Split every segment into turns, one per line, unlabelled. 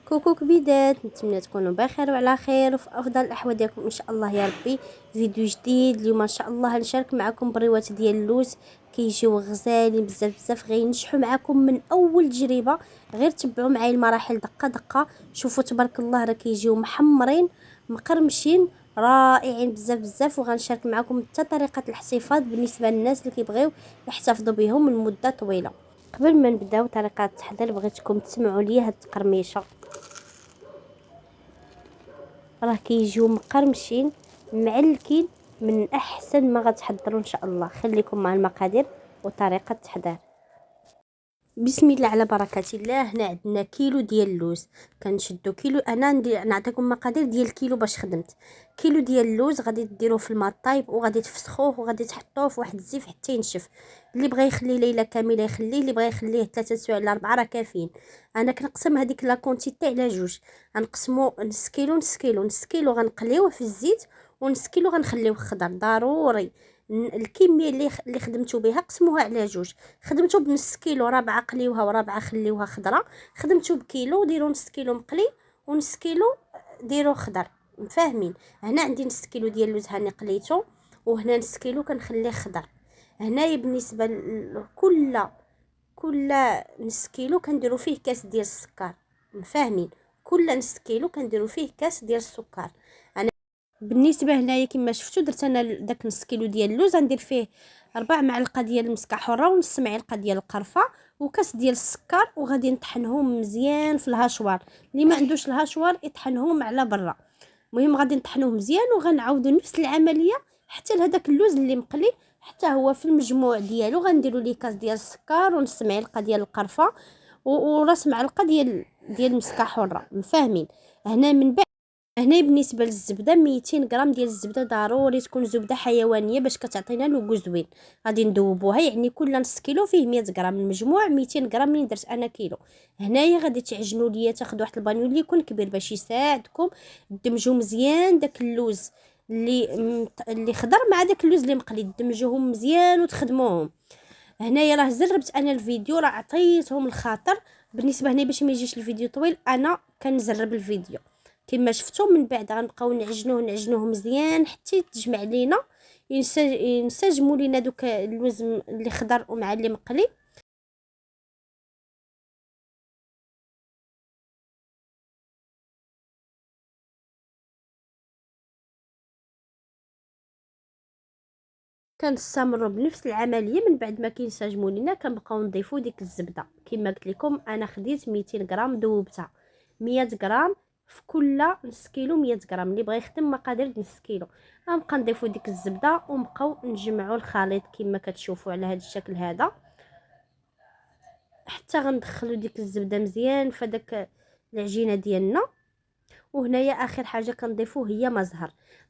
كوكو كبيدات، نتمنى تكونوا بخير وعلى خير وفي افضل الاحوال ديالكم ان شاء الله يا ربي. فيديو جديد اليوم ان شاء الله نشارك معكم بريوات ديال اللوز، كيجيو غزالين بزاف بزاف، غينجحوا معكم من اول تجربه. غير تبعوا معايا المراحل دقه دقه، شوفوا تبارك الله راه كيجيو محمرين مقرمشين رائعين بزاف بزاف. وغنشارك معكم حتى طريقه الاحتفاظ بالنسبه للناس اللي كيبغيو يحتفظوا بهم لمده طويله. قبل ما نبداو طريقه التحضير بغيتكم تسمعوا لي هاد التقرميشه، راه كيجيو مقرمشين معلكين من احسن ما غتحضروا ان شاء الله. خليكم مع المقادير وطريقه التحضير. بسم الله على بركه الله. هنا عندنا كيلو ديال اللوز، كنشدو كيلو. انا نعطيكم مقادير ديال الكيلو باش خدمت. كيلو ديال اللوز غادي ديروه في الماء طايب وغادي تفسخوه وغادي تحطوه في واحد الزيف حتى ينشف. اللي بغى يخليه ليله كامله يخليه، اللي بغى يخليه 3 سوايع ل 4 راه كافيين. انا كنقسم هذيك لا كونتيتي على جوج، غنقسمو نص كيلو نص كيلو. نص كيلو غنقليوه في الزيت ونص كيلو غنخليوه خضر ضروري. الكميه اللي خدمتو بها قسموها على جوج. خدمتو بنص كيلو رابعه قليوها ورابعه خليوها خضره. خدمتو بكيلو ديروا نص كيلو مقلي ونص كيلو ديروا خضر. فاهمين؟ هنا عندي نص كيلو ديال اللوز هاني قليته، وهنا نص كيلو كنخليه خضر. هنايا بالنسبه كل نص كيلو كنديروا فيه كاس ديال السكر. فاهمين؟ كل نص كيلو كنديروا فيه كاس ديال السكر. بالنسبه هنايا كما شفتوا درت انا داك نص كيلو ديال اللوز غندير فيه 4 معلقه ديال المسكه حره ونص معلقه ديال القرفه وكاس ديال السكر، وغادي نطحنهم مزيان في الهاشوار. اللي ما عندوش الهاشوار يطحنهم على برا. المهم غادي نطحنوه مزيان وغنعاودوا نفس العمليه حتى لهداك اللوز اللي مقلي حتى هو في المجموع ديالو. غنديروا ليه كاس ديال السكر ونص معلقه ديال القرفه وراس معلقه ديال المسكه حره. فاهمين؟ هنا من بعد هنا بالنسبه للزبده 200 غرام ديال الزبده، ضروري تكون زبده حيوانيه باش كتعطينا لوغو زوين. غادي ندوبوها، يعني كل نص كيلو فيه 100 غرام، المجموع 200 غرام. من درت انا كيلو. هنايا غادي تعجنوا ليا، تاخذوا واحد البانيو اللي يكون كبير باش يساعدكم دمجوا مزيان داك اللوز اللي خضر مع داك اللوز اللي مقلي، دمجوهم مزيان وتخدموهم. هنايا راه زربت انا الفيديو، راه عطيتهم الخاطر. بالنسبه هنا باش ما يجيش الفيديو طويل انا كنزرب الفيديو كما شفتوا. من بعد غنبقاو نعجنوه مزيان حتى تجمع لينا، ينسجموا لينا دوك اللوز اللي خضر ومع اللي مقلي. كنستمروا بنفس العمليه. من بعد ما كينسجموا لينا كنبقاو نضيفوا ديك الزبده. كما قلت لكم انا خديت 200 غرام ذوبتها، 100 غرام في كل نص كيلو. 100 غرام اللي بغى يخدم مقادير نص كيلو. غنبقى نضيفوا ديك الزبده ونبقاو نجمعوا الخليط كما كتشوفوا على هذا الشكل هذا حتى غندخلوا ديك الزبده مزيان فداك العجينه ديالنا. وهنايا اخر حاجه كنضيفوه هي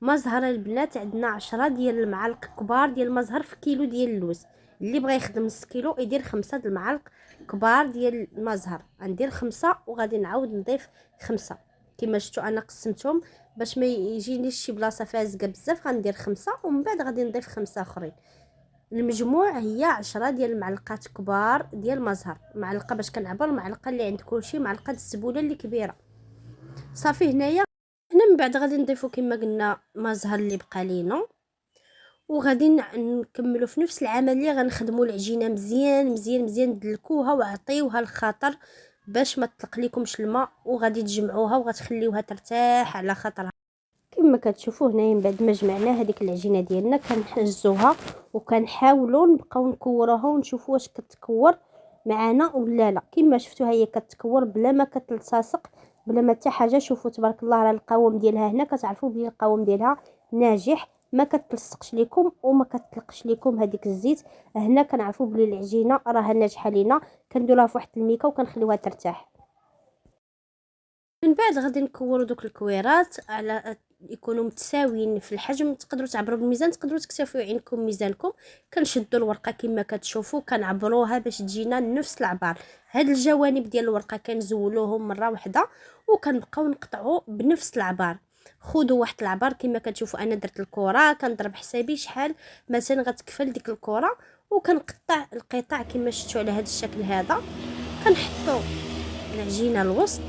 مزهر البنات. عندنا 10 ديال المعالق كبار ديال المزهر في كيلو ديال اللوز. اللي بغى يخدم نص كيلو يدير 5 د المعالق كبار ديال المزهر. غندير 5 وغادي نعاود نضيف 5 كما شفتوا. انا قسمتهم باش ما يجينيش شي بلاصه فازقه بزاف. غندير 5 ومن بعد غادي نضيف 5 اخرين. المجموع هي 10 ديال المعلقات كبار ديال المزهر. معلقه باش كنعبر، المعلقه اللي عند كلشي معلقه الزبوله اللي كبيره. صافي. هنا من بعد غادي نضيفو كما قلنا مزهر اللي بقى لينا، وغادي نكملوا في نفس العمليه. غنخدموا العجينه مزيان مزيان مزيان، ندلكوها وعطيوها الخاطر باش ما تطلق لكمش الماء، وغادي تجمعوها وغتخليوها ترتاح على خاطرها. كما كتشوفوا هنايا من بعد ما جمعنا هذيك العجينه ديالنا كنحجزوها وكنحاولوا نبقاو نكوروها ونشوفوا واش كتكور معنا ولا لا. كما شفتوا هي كتكور بلا ما كتلتصق بلا ما حتى حاجه. شوفوا تبارك الله راه القوام ديالها هنا كتعرفوا بلي القوام ديالها ناجح، ما كتلصقش لكم وما كتطلقش لكم هذيك الزيت. هنا كنعرفوا بلي العجينه راها ناجحه لينا. كنديروها في واحد الميكا وكنخليوها ترتاح. من بعد غادي نكوروا دوك الكويرات على يكونوا متساويين في الحجم. تقدروا تعبروا بالميزان، تقدروا تكتفوا عينكم ميزانكم. كنشدوا الورقه كما كتشوفوا كنعبروها باش تجينا نفس العبار. هاد الجوانب ديال الورقه كنزولوهم مره واحده وكنبقاو نقطعوا بنفس العبار. خذوا واحد العبار كما كتشوفوا. انا درت الكره كنضرب حسابي شحال مثلا غتكفل ديك الكره، وكنقطع القطع كما شفتوا على هذا الشكل هذا. كنحطوا العجينه الوسط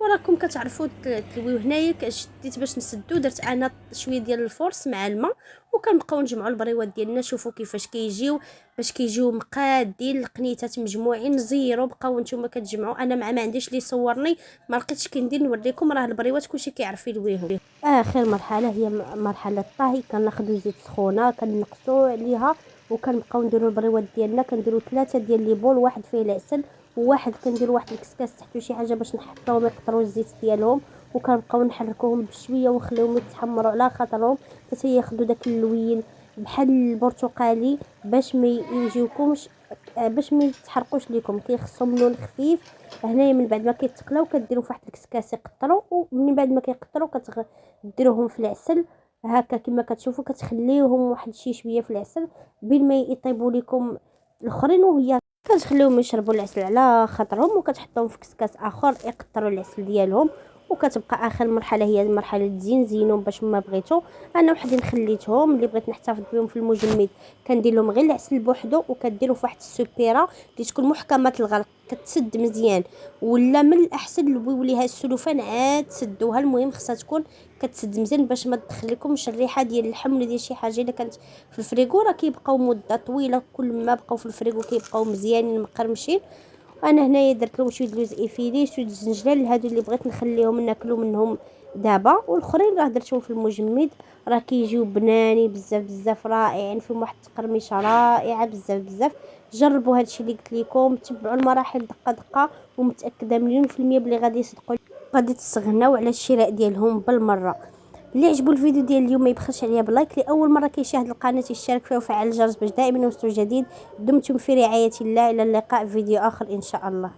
وراكم كتعرفوا تلويو. هنايا شديت باش نسدو، درت انا شويه ديال الفورس مع الماء، وكنبقاو نجمعوا البريوات ديالنا. شوفوا كيفاش كيجيو، باش كيجيو مقادين القنيتات مجموعين زيرو. بقاو نتوما كتجمعوا. انا ما عنديش اللي صورني، ما لقيتش كندير نوريكم. راه البريوات كلشي كيعرف يلويهم. اخر مرحله هي مرحله الطهي. كناخذوا زيت سخونه كنقصوا عليها، وكنبقاو نديروا البريوات ديالنا. كنديروا 3 ديال لي بول، واحد فيه العسل، وواحد كندير واحد الكسكاس تحتو شي حاجه باش نحطوهم يقطروا الزيت ديالهم. وكنبقاو نحركوهم بشويه ونخليهم يتحمروا على خاطرهم حتى ياخذوا داك اللوين بحال البرتقالي، باش ما يجيوكمش، باش ما يتحرقوش ليكم. كيخصهم لون خفيف. هنايا من بعد ما كيتقلاو كديروا فواحد الكسكاس يقطروا، ومن بعد ما كيقطروا كتديروهم في العسل هكا كما كتشوفوا. كتخليوهم واحد شي شويه في العسل بين ما يطيبوا لكم الاخرين، وهي كتخليوهم يشربوا العسل على خاطرهم، وكتحطوهم في كسكاس اخر يقطروا العسل ديالهم. وكتبقى اخر مرحله هي مرحله زينهم باش ما بغيتو. انا وحدين خليتهم، اللي بغيت نحتفظ بهم في المجمد كندير لهم غير العسل بوحدو، وكديروا فواحد السوبيره اللي تكون محكمه الغلق كتسد مزيان. ولا من الاحسن لويو ليها السلوفان عاد تسدوها. المهم خصها تكون كتسد مزيان باش ما تدخل لكمش الريحه ديال اللحم ولا ديال شي حاجه. الا كانت في الفريغو راه كيبقاو مده طويله، كل ما بقاو في الفريغو كيبقاو مزيانين مقرمشين. وانا هنايا درت لهم شويه لوز ايفيلي، شويه الزنجلان، هادو اللي بغيت نخليهم ناكلوا منهم دابا. والاخرين راه درتهم في المجمد، راه كيجيو بناني بزاف بزاف رائعين، فيهم واحد التقرميشه رائعه بزاف بزاف. جربوا هادشي اللي قلت لكم، تبعوا المراحل دقه دقه، ومتاكده مليون في المية بلي غادي يصدقوا، غادي تستغناو على الشراء ديالهم بالمره. اللي عجبو الفيديو ديال اليوم ما يبخلش عليا بلايك. لاول مره كيشاهد القناه يشترك فيها وفعل الجرس باش دائما يوصلوا جديد. دمتم في رعايه الله، الى اللقاء في فيديو اخر ان شاء الله.